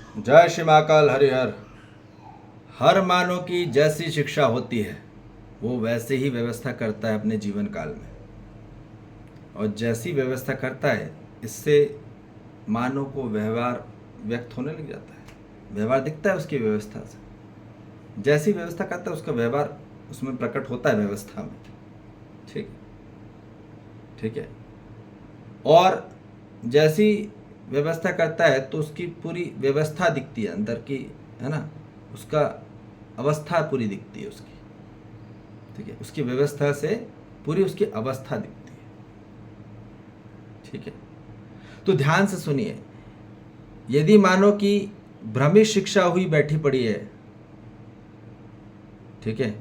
जय श्री महाकाल हरिहर। हर मानव की जैसी शिक्षा होती है वो वैसे ही व्यवस्था करता है अपने जीवन काल में, और जैसी व्यवस्था करता है इससे मानव को व्यवहार व्यक्त होने लग जाता है। व्यवहार दिखता है उसकी व्यवस्था से। जैसी व्यवस्था करता है उसका व्यवहार उसमें प्रकट होता है व्यवस्था में। ठीक ठीक है। और जैसी व्यवस्था करता है तो उसकी पूरी व्यवस्था दिखती है अंदर की, है ना। उसका अवस्था पूरी दिखती है उसकी। ठीक है। उसकी व्यवस्था से पूरी उसकी अवस्था दिखती है। ठीक है। तो ध्यान से सुनिए, यदि मानो कि भ्रमित शिक्षा हुई बैठी पड़ी है, ठीक है,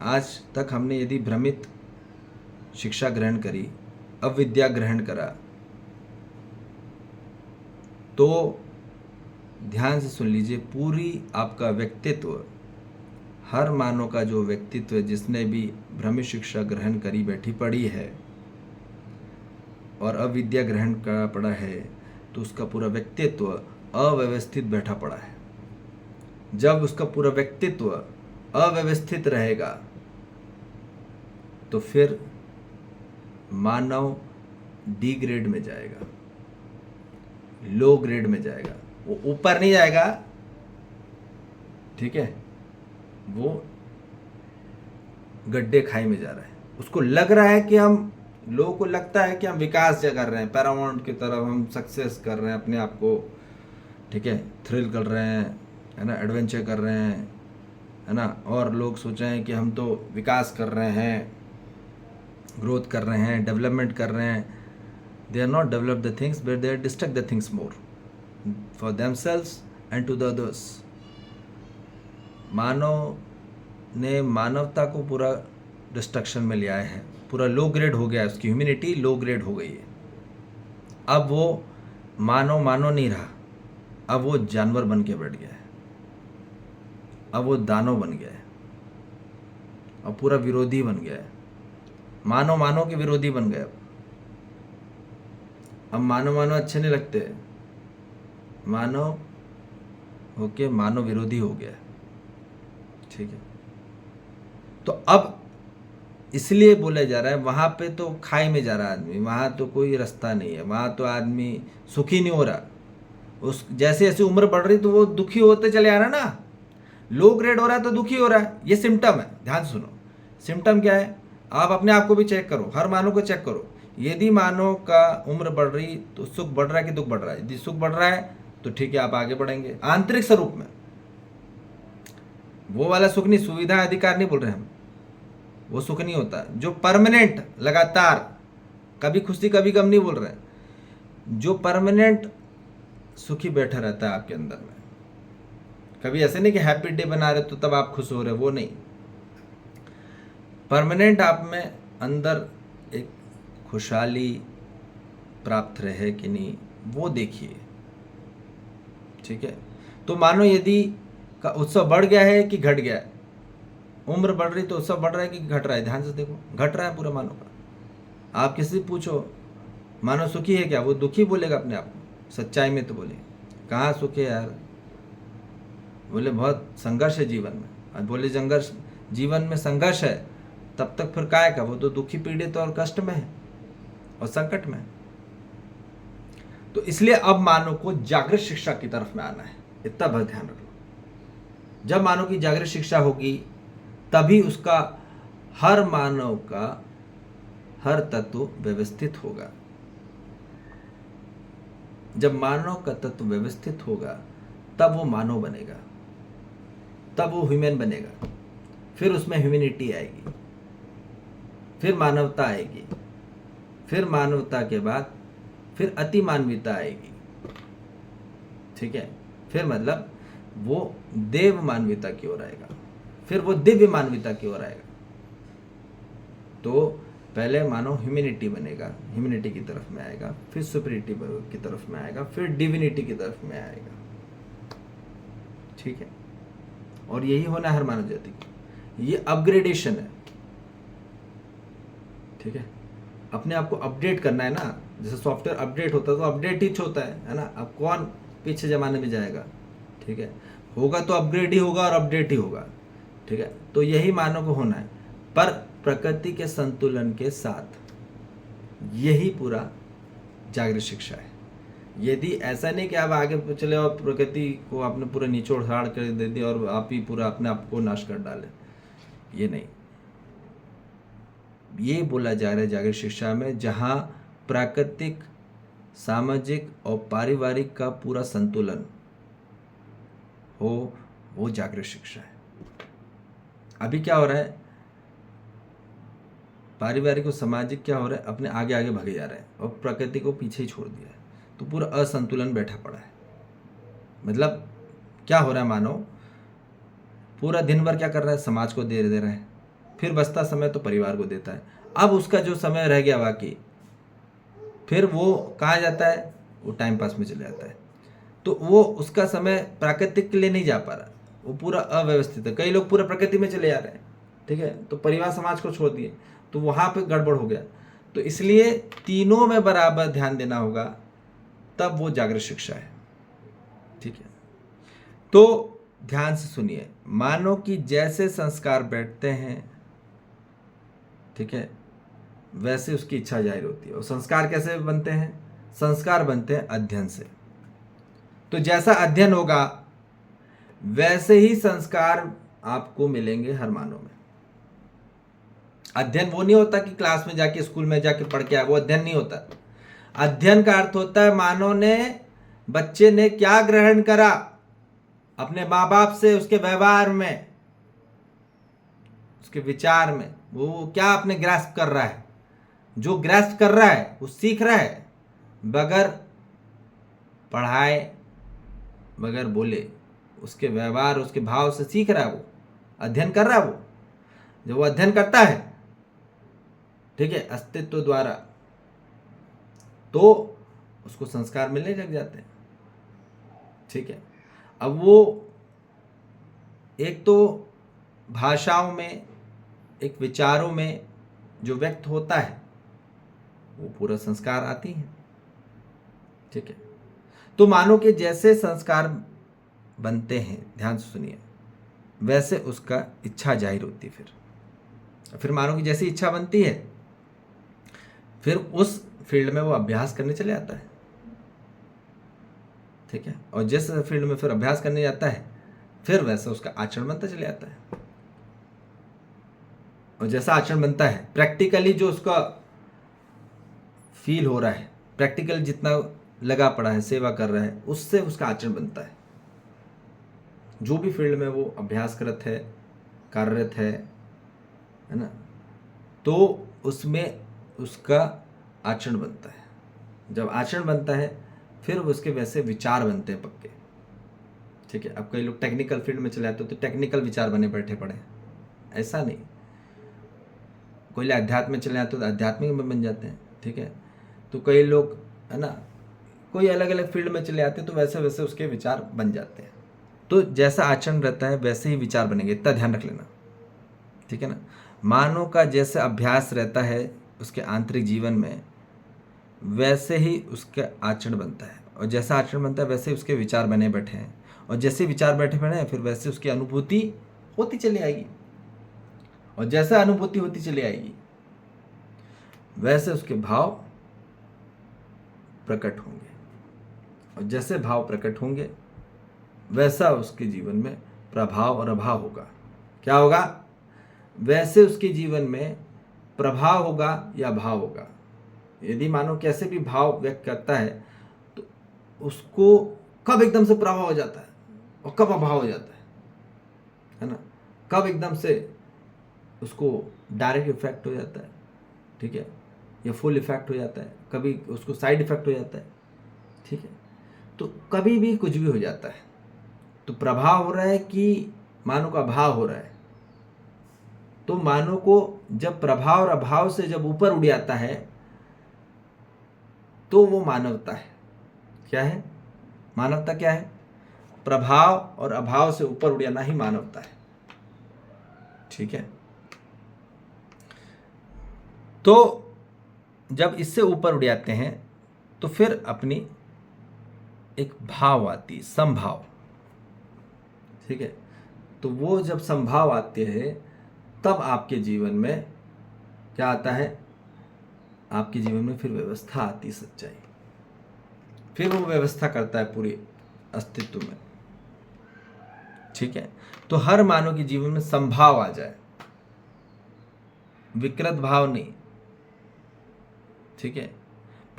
आज तक हमने यदि भ्रमित शिक्षा ग्रहण करी, अविद्या ग्रहण करा, तो ध्यान से सुन लीजिए, पूरी आपका व्यक्तित्व, हर मानव का जो व्यक्तित्व है, जिसने भी भ्रमित शिक्षा ग्रहण करी बैठी पड़ी है और अविद्या ग्रहण करा पड़ा है, तो उसका पूरा व्यक्तित्व अव्यवस्थित बैठा पड़ा है। जब उसका पूरा व्यक्तित्व अव्यवस्थित रहेगा तो फिर मानव डी ग्रेड में जाएगा, लो ग्रेड में जाएगा। वो ऊपर नहीं जाएगा, ठीक है, वो गड्ढे खाई में जा रहा है। उसको लग रहा है कि हम, लोगों को लगता है कि हम विकास कर रहे हैं, पैरामाउंट की तरफ हम सक्सेस कर रहे हैं अपने आप को, ठीक है, थ्रिल कर रहे हैं, है ना, एडवेंचर कर रहे हैं, है ना। और लोग सोच रहे हैं कि हम तो विकास कर रहे हैं, ग्रोथ कर रहे हैं, डेवलपमेंट कर रहे हैं। They are not develop the things but they are destruct the things more for themselves and to the others. मानव ने मानवता को पूरा डिस्ट्रक्शन में लिया है, पूरा लो ग्रेड हो गया है, उसकी ह्यूमैनिटी लो ग्रेड हो गई है। अब वो मानव मानव नहीं रहा, अब वो जानवर बन के बैठ गया है, अब वो दानव बन गया है, अब पूरा विरोधी बन गया है। मानव मानव के विरोधी बन गए। अब मानव मानव अच्छे नहीं लगते, मानव होके मानव विरोधी हो गया है। ठीक है। तो अब इसलिए बोला जा रहा है, वहां पे तो खाई में जा रहा है आदमी, वहां तो कोई रास्ता नहीं है, वहां तो आदमी सुखी नहीं हो रहा। उस जैसे जैसे उम्र बढ़ रही तो वो दुखी होते चले आ रहा है ना। लो ग्रेड हो रहा है तो दुखी हो रहा है। ये सिम्टम है। ध्यान सुनो, सिम्टम क्या है, आप अपने आप को भी चेक करो, हर मानव को चेक करो। यदि मानव का उम्र बढ़ रही तो सुख बढ़ रहा है कि दुख बढ़ रहा है? यदि सुख बढ़ रहा है तो ठीक है, आप आगे बढ़ेंगे आंतरिक स्वरूप में। वो वाला सुख नहीं, सुविधा अधिकार नहीं बोल रहे हम, वो सुख नहीं होता जो परमानेंट, लगातार, कभी खुशी कभी गम नहीं बोल रहे। जो परमानेंट सुखी बैठा रहता है आपके अंदर में। कभी ऐसे नहीं कि हैप्पी डे बना रहे तो तब आप खुश हो रहे, वो नहीं। परमानेंट आप में अंदर एक खुशहाली प्राप्त रहे कि नहीं, वो देखिए। ठीक है। तो मानो यदि का उत्सव बढ़ गया है कि घट गया है, उम्र बढ़ रही तो उत्सव बढ़ रहा है कि घट रहा है? ध्यान से देखो, घट रहा है पूरा मानव का। आप किसी से पूछो मानव सुखी है क्या, वो दुखी बोलेगा अपने आप को। सच्चाई में तो बोले कहाँ सुख है यार, बोले बहुत संघर्ष है जीवन में। और बोले संघर्ष, जीवन में संघर्ष है तब तक फिर काय का, वो तो दुखी पीड़ित और कष्ट में है और संकट में है। तो इसलिए अब मानव को जागृत शिक्षा की तरफ में आना है, इतना बस ध्यान रख लो। जब मानव की जागृत शिक्षा होगी तभी उसका, हर मानव का हर तत्व व्यवस्थित होगा। जब मानव का तत्व व्यवस्थित होगा तब वो मानव बनेगा, तब वो ह्यूमन बनेगा। फिर उसमें ह्यूमैनिटी आएगी, फिर मानवता आएगी, फिर मानवता के बाद फिर अति मानवीयता आएगी। ठीक है। फिर मतलब वो देव मानवीयता की ओर आएगा, फिर वो दिव्य मानवीयता की ओर आएगा। तो पहले मानव ह्यूमैनिटी बनेगा, ह्यूमैनिटी की तरफ में आएगा, फिर सुपरिटी की तरफ में आएगा, फिर डिविनिटी की तरफ में आएगा। ठीक है। और यही होना है हर मानव जाति को, ये अपग्रेडेशन है। ठीक है। अपने आप को अपडेट करना है ना, जैसे सॉफ्टवेयर अपडेट होता है तो अपडेट ही होता है ना। अब कौन पीछे जमाने में जाएगा, ठीक है, होगा तो अपग्रेड ही होगा और अपडेट ही होगा। ठीक है, तो यही मानव को होना है, पर प्रकृति के संतुलन के साथ। यही पूरा जागृत शिक्षा है। यदि ऐसा नहीं कि आप आगे चले और प्रकृति को आपने पूरा निचोड़ साड़ कर दे दिया और आप ही पूरा अपने आप को नाश कर डाले, ये नहीं। ये बोला जा रहा है जागृत शिक्षा में, जहाँ प्राकृतिक, सामाजिक और पारिवारिक का पूरा संतुलन हो, वो जागृत शिक्षा है। अभी क्या हो रहा है, पारिवारिक और सामाजिक क्या हो रहा है, अपने आगे आगे भागे जा रहे हैं और प्रकृति को पीछे ही छोड़ दिया है, तो पूरा असंतुलन बैठा पड़ा है। मतलब क्या हो रहा है, मानो पूरा दिन भर क्या कर रहा है, समाज को दे रहा है, फिर बचता समय तो परिवार को देता है। अब उसका जो समय रह गया बाकी, फिर वो कहाँ जाता है, वो टाइम पास में चले जाता है। तो वो उसका समय प्राकृतिक के लिए नहीं जा पा रहा, वो पूरा अव्यवस्थित है। कई लोग पूरा प्रकृति में चले जा रहे हैं, ठीक है, तो परिवार समाज को छोड़ दिए, तो वहाँ पे गड़बड़ हो गया। तो इसलिए तीनों में बराबर ध्यान देना होगा, तब वो जागृत शिक्षा है। ठीक है, तो ध्यान से सुनिए। मानो कि जैसे संस्कार बैठते हैं, ठीक है, वैसे उसकी इच्छा जाहिर होती है। और संस्कार कैसे बनते हैं, संस्कार बनते हैं अध्ययन से। तो जैसा अध्ययन होगा वैसे ही संस्कार आपको मिलेंगे हर मानव में। अध्ययन वो नहीं होता कि क्लास में जाके, स्कूल में जाके पढ़ के आए, वो अध्ययन नहीं होता। अध्ययन का अर्थ होता है मानव ने, बच्चे ने क्या ग्रहण करा अपने माँ बाप से, उसके व्यवहार में, उसके विचार में, वो क्या अपने ग्रास्प कर रहा है। जो ग्रास्प कर रहा है वो सीख रहा है, बगैर पढ़ाए, बगैर बोले, उसके व्यवहार, उसके भाव से सीख रहा है, वो अध्ययन कर रहा है। वो जब वो अध्ययन करता है, ठीक है, अस्तित्व द्वारा, तो उसको संस्कार मिलने लग जाते हैं। ठीक है, अब वो एक तो भाषाओं में, एक विचारों में जो व्यक्त होता है, वो पूरा संस्कार आती है। ठीक है, तो मानो कि जैसे संस्कार बनते हैं, ध्यान से सुनिए, वैसे उसका इच्छा जाहिर होती है। फिर मानो कि जैसी इच्छा बनती है, फिर उस फील्ड में वो अभ्यास करने चले जाता है। ठीक है, और जिस फील्ड में फिर अभ्यास करने जाता है, फिर वैसा उसका आचरण बनता चले जाता है। और जैसा आचरण बनता है, प्रैक्टिकली जो उसका फील हो रहा है, प्रैक्टिकल जितना लगा पड़ा है, सेवा कर रहा है, उससे उसका आचरण बनता है। जो भी फील्ड में वो अभ्यासरत है, कार्यरत है ना, तो उसमें उसका आचरण बनता है। जब आचरण बनता है, फिर उसके वैसे विचार बनते हैं पक्के। ठीक है, अब कई लोग टेक्निकल फील्ड में चले जाते हैं, तो टेक्निकल विचार बने बैठे पड़े हैं, ऐसा नहीं। कोई लोग अध्यात्म में चले जाते हैं तो आध्यात्मिक में बन जाते हैं। ठीक है, तो कई लोग, है ना, कोई अलग अलग फील्ड में चले आते हैं, तो वैसे वैसे उसके विचार बन जाते हैं। तो जैसा आचरण रहता है वैसे ही विचार बनेंगे, इतना ध्यान रख लेना। ठीक है ना, मानव का जैसे अभ्यास रहता है उसके आंतरिक जीवन में, वैसे ही उसका आचरण बनता है। और जैसा आचरण बनता है वैसे ही उसके विचार बने बैठे हैं। और जैसे विचार बैठे बैठे हैं, फिर वैसे उसकी अनुभूति होती चली आएगी। और जैसा अनुभूति होती चली आएगी, वैसे उसके भाव प्रकट होंगे। और जैसे भाव प्रकट होंगे, वैसा उसके जीवन में प्रभाव और अभाव होगा। क्या होगा, वैसे उसके जीवन में प्रभाव होगा या भाव होगा। यदि मानो कैसे भी भाव व्यक्त करता है, तो उसको कब एकदम से प्रभाव हो जाता है और कब अभाव हो जाता है ना, कब एकदम से उसको डायरेक्ट इफेक्ट हो जाता है, ठीक है, या फुल इफेक्ट हो जाता है, कभी उसको साइड इफेक्ट हो जाता है। ठीक है, तो कभी भी कुछ भी हो जाता है। तो प्रभाव हो रहा है कि मानो का भाव हो रहा है। तो मानो को जब प्रभाव और अभाव से जब ऊपर उड़ जाता है, तो वो मानवता है। क्या है मानवता? क्या है? प्रभाव और अभाव से ऊपर उड़ जाना ही मानवता है। ठीक है, तो जब इससे ऊपर उड़ जाते हैं, तो फिर अपनी एक भाव आती, समभाव। ठीक है। तो वो जब संभाव आते हैं तब आपके जीवन में क्या आता है, आपके जीवन में फिर व्यवस्था आती, सच्चाई, फिर वो व्यवस्था करता है पूरे अस्तित्व में। ठीक है। तो हर मानव के जीवन में संभाव आ जाए, विकृत भाव नहीं। ठीक है।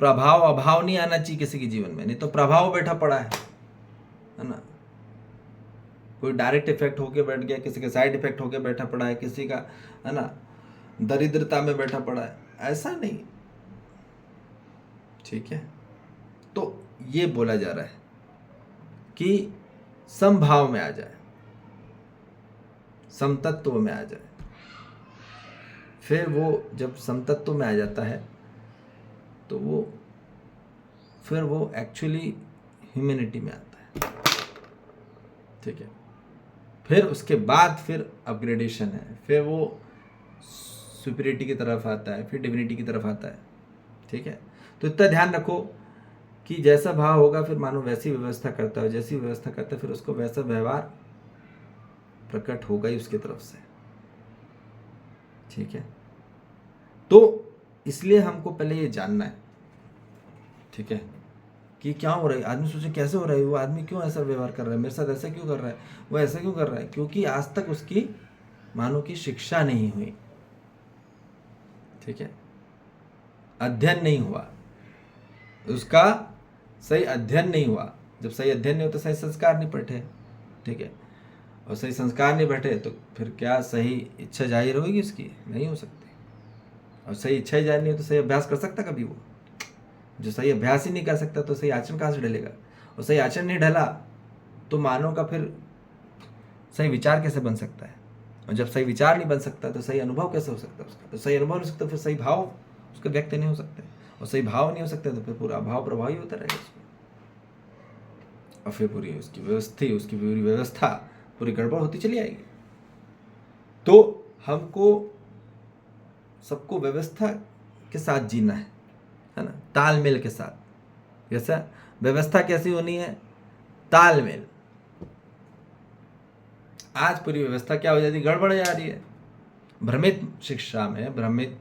प्रभाव अभाव नहीं आना चाहिए किसी के जीवन में, नहीं तो प्रभाव बैठा पड़ा है ना। कोई डायरेक्ट इफेक्ट होके बैठ गया, किसी का साइड इफेक्ट होके बैठा पड़ा है, किसी का है ना दरिद्रता में बैठा पड़ा है, ऐसा नहीं। ठीक है। तो ये बोला जा रहा है कि समभाव में आ जाए, समतत्व में आ जाए। फिर वो जब समतत्व में आ जाता है तो वो फिर वो एक्चुअली ह्यूमैनिटी में आता है। ठीक है। फिर उसके बाद फिर अपग्रेडेशन है, फिर वो सुपीरियरिटी की तरफ आता है, फिर डिविनिटी की तरफ आता है। ठीक है। तो इतना ध्यान रखो कि जैसा भाव होगा फिर मानो वैसी व्यवस्था करता है, जैसी व्यवस्था करता है फिर उसको वैसा व्यवहार प्रकट होगा ही उसके तरफ से। ठीक है। तो इसलिए हमको पहले ये जानना है, ठीक है, कि क्या हो रहा है। आदमी सोचे कैसे हो रहा है, वो आदमी क्यों ऐसा व्यवहार कर रहा है, मेरे साथ ऐसा क्यों कर रहा है, वो ऐसा क्यों कर रहा है, क्योंकि आज तक उसकी मानो की शिक्षा नहीं हुई। ठीक है। अध्ययन नहीं हुआ, उसका सही अध्ययन नहीं हुआ। जब सही अध्ययन नहीं होता, सही संस्कार नहीं बैठे। ठीक है। और सही संस्कार नहीं बैठे तो फिर क्या सही इच्छा जाहिर होगी उसकी, नहीं हो सकती। और सही इच्छा ही जाहिर नहीं हो तो सही अभ्यास कर सकता कभी वो। जो सही अभ्यास ही नहीं कर सकता तो सही आचरण कहाँ से ढलेगा। और सही आचरण नहीं ढला तो मानव का फिर सही विचार कैसे बन सकता है। और जब सही विचार नहीं बन सकता तो सही अनुभव कैसे हो सकता है उसका। तो सही अनुभव नहीं हो सकता फिर सही भाव उसके व्यक्त नहीं हो सकते। और सही भाव नहीं हो सकते तो फिर पूरा भाव प्रभावी होता रहेगा उसमें। और फिर पूरी उसकी व्यवस्था, उसकी पूरी व्यवस्था पूरी गड़बड़ होती चली आएगी। तो हमको सबको व्यवस्था के साथ जीना है ना, तालमेल के साथ। कैसा व्यवस्था कैसी होनी है, तालमेल। आज पूरी व्यवस्था क्या हो जाती है, गड़बड़ जा रही है। भ्रमित शिक्षा में, भ्रमित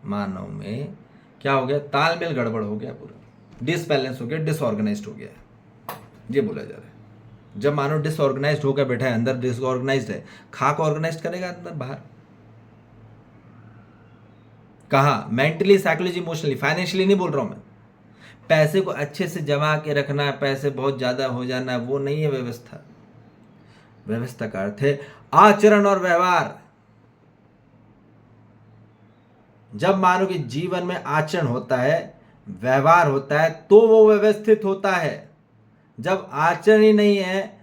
मानव में क्या हो गया, तालमेल गड़बड़ हो गया, पूरा डिसबैलेंस हो गया, डिसऑर्गेनाइज्ड हो गया। ये बोला जा रहा है। जब मानव डिसऑर्गेनाइज्ड होकर बैठा है, अंदर डिसऑर्गेनाइज्ड है, खाक ऑर्गेनाइज्ड करेगा अंदर बाहर। कहाँ, मेंटली, साइकोलॉजी, इमोशनली, फाइनेंशियली नहीं बोल रहा हूं मैं। पैसे को अच्छे से जमा के रखना है, पैसे बहुत ज्यादा हो जाना है, वो नहीं है व्यवस्था। व्यवस्था का अर्थ है आचरण और व्यवहार। जब मानव के जीवन में आचरण होता है, व्यवहार होता है, तो वो व्यवस्थित होता है। जब आचरण ही नहीं है,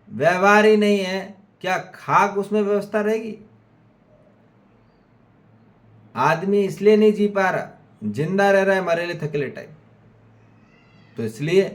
व्यवहार ही नहीं है, क्या खाक उसमें व्यवस्था रहेगी। आदमी इसलिए नहीं जी पा रहा, जिंदा रह रहा है मरेले थकेले टाइप। तो इसलिए